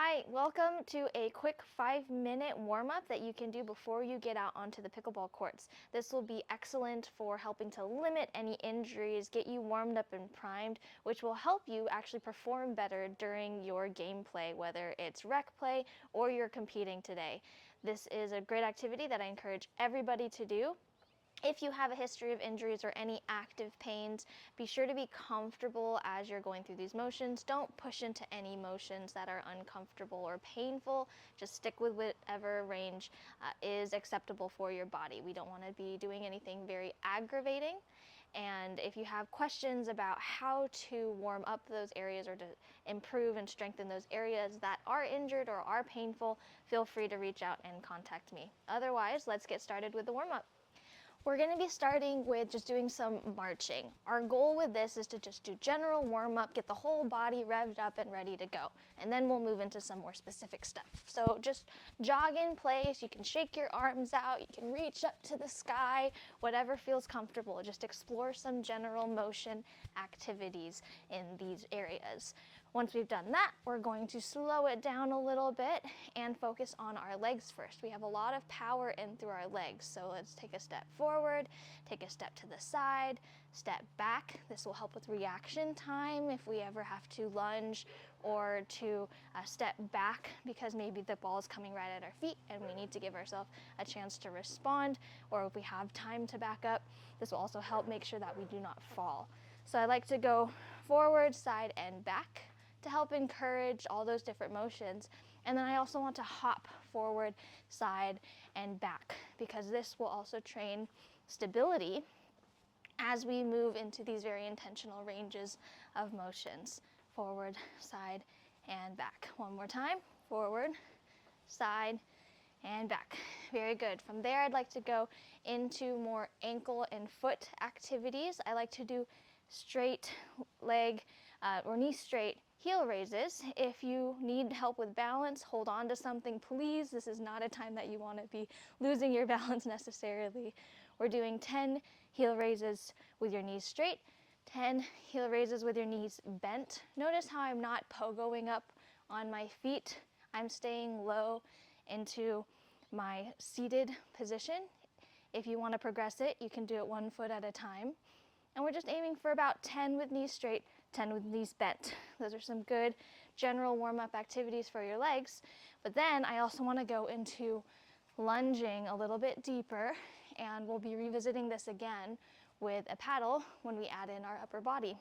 Hi, welcome to a quick 5-minute warm-up that you can do before you get out onto the pickleball courts. This will be excellent for helping to limit any injuries, get you warmed up and primed, which will help you actually perform better during your gameplay, whether it's rec play or you're competing today. This is a great activity that I encourage everybody to do. If you have a history of injuries or any active pains, be sure to be comfortable as you're going through these motions. Don't push into any motions that are uncomfortable or painful. Just stick with whatever range is acceptable for your body. We don't want to be doing anything very aggravating. And if you have questions about how to warm up those areas or to improve and strengthen those areas that are injured or are painful, feel free to reach out and contact me. Otherwise, let's get started with the warm-up. We're going to be starting with just doing some marching. Our goal with this is to just do general warm-up, get the whole body revved up and ready to go. And then we'll move into some more specific stuff. So just jog in place, you can shake your arms out, you can reach up to the sky, whatever feels comfortable. Just explore some general motion activities in these areas. Once we've done that, we're going to slow it down a little bit and focus on our legs first. We have a lot of power in through our legs, so let's take a step forward, take a step to the side, step back. This will help with reaction time if we ever have to lunge or to step back because maybe the ball is coming right at our feet and we need to give ourselves a chance to respond, or if we have time to back up. This will also help make sure that we do not fall. So I like to go forward, side, and back to help encourage all those different motions. And then I also want to hop forward, side, and back because this will also train stability as we move into these very intentional ranges of motions. Forward, side, and back. One more time. Forward, side, and back. Very good. From there, I'd like to go into more ankle and foot activities. I like to do straight leg or knee straight heel raises. If you need help with balance, hold on to something, please. This is not a time that you want to be losing your balance necessarily. We're doing 10 heel raises with your knees straight, 10 heel raises with your knees bent. Notice how I'm not pogoing up on my feet. I'm staying low into my seated position. If you want to progress it, you can do it 1 foot at a time. And we're just aiming for about 10 with knees straight, 10 with knees bent. Those are some good general warm-up activities for your legs. But then I also want to go into lunging a little bit deeper, and we'll be revisiting this again with a paddle when we add in our upper body.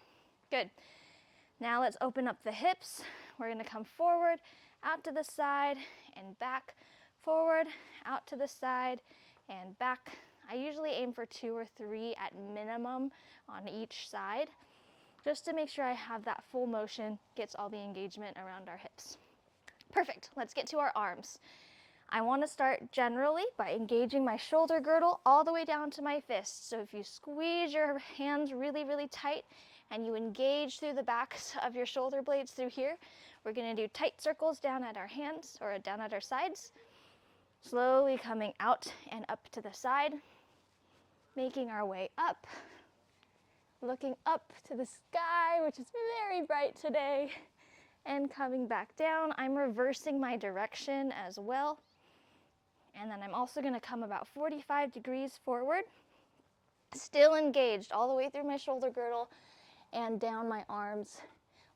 Good. Now let's open up the hips. We're going to come forward, out to the side, and back. Forward, out to the side, and back. I usually aim for 2 or 3 at minimum on each side, just to make sure I have that full motion, gets all the engagement around our hips. Perfect. Let's get to our arms. I want to start generally by engaging my shoulder girdle all the way down to my fist. So if you squeeze your hands really, really tight and you engage through the backs of your shoulder blades through here, we're going to do tight circles down at our hands or down at our sides. Slowly coming out and up to the side, making our way up, looking up to the sky, which is very bright today, and coming back down. I'm reversing my direction as well. And then I'm also going to come about 45 degrees forward, still engaged all the way through my shoulder girdle and down my arms.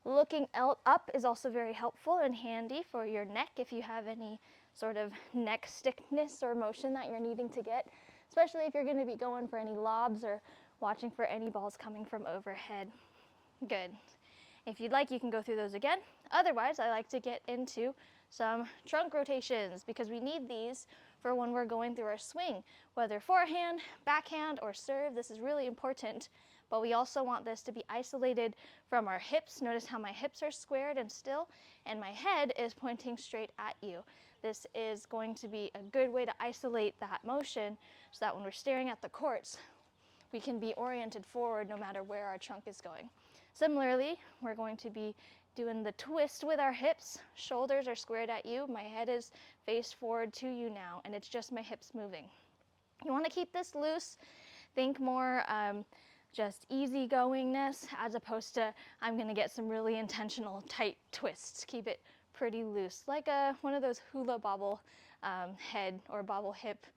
Looking up is also very helpful and handy for your neck if you have any sort of neck stiffness or motion that you're needing to get, especially if you're going to be going for any lobs or watching for any balls coming from overhead. Good. If you'd like, you can go through those again. Otherwise, I like to get into some trunk rotations because we need these for when we're going through our swing, whether forehand, backhand, or serve. This is really important, but we also want this to be isolated from our hips. Notice how my hips are squared and still, and my head is pointing straight at you. This is going to be a good way to isolate that motion so that when we're staring at the courts, we can be oriented forward no matter where our trunk is going. Similarly, we're going to be doing the twist with our hips. Shoulders are squared at you. My head is faced forward to you now, and it's just my hips moving. You want to keep this loose. Think more just easygoingness as opposed to I'm going to get some really intentional tight twists. Keep it pretty loose, like one of those hula bobble head or bobble hip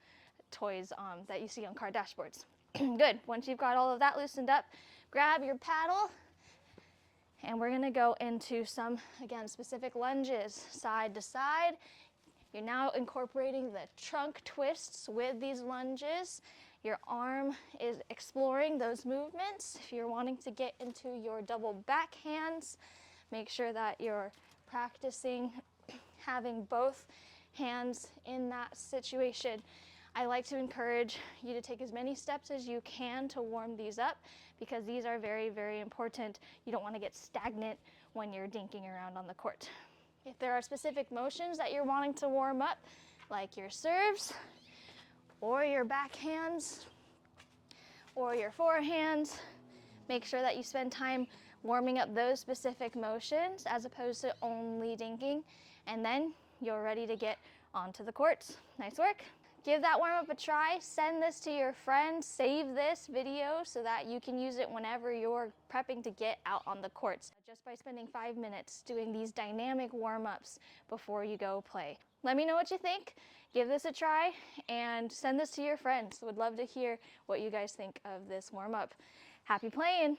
toys that you see on car dashboards. Good. Once you've got all of that loosened up, grab your paddle, and we're gonna go into some, again, specific lunges, side to side. You're now incorporating the trunk twists with these lunges. Your arm is exploring those movements. If you're wanting to get into your double backhands, make sure that you're practicing having both hands in that situation. I like to encourage you to take as many steps as you can to warm these up, because these are very, very important. You don't want to get stagnant when you're dinking around on the court. If there are specific motions that you're wanting to warm up, like your serves, or your backhands, or your forehands, make sure that you spend time warming up those specific motions as opposed to only dinking, and then you're ready to get onto the courts. Nice work. Give that warm up a try. Send this to your friends. Save this video so that you can use it whenever you're prepping to get out on the courts, just by spending 5 minutes doing these dynamic warm-ups before you go play. Let me know what you think. Give this a try and send this to your friends. Would love to hear what you guys think of this warm-up. Happy playing.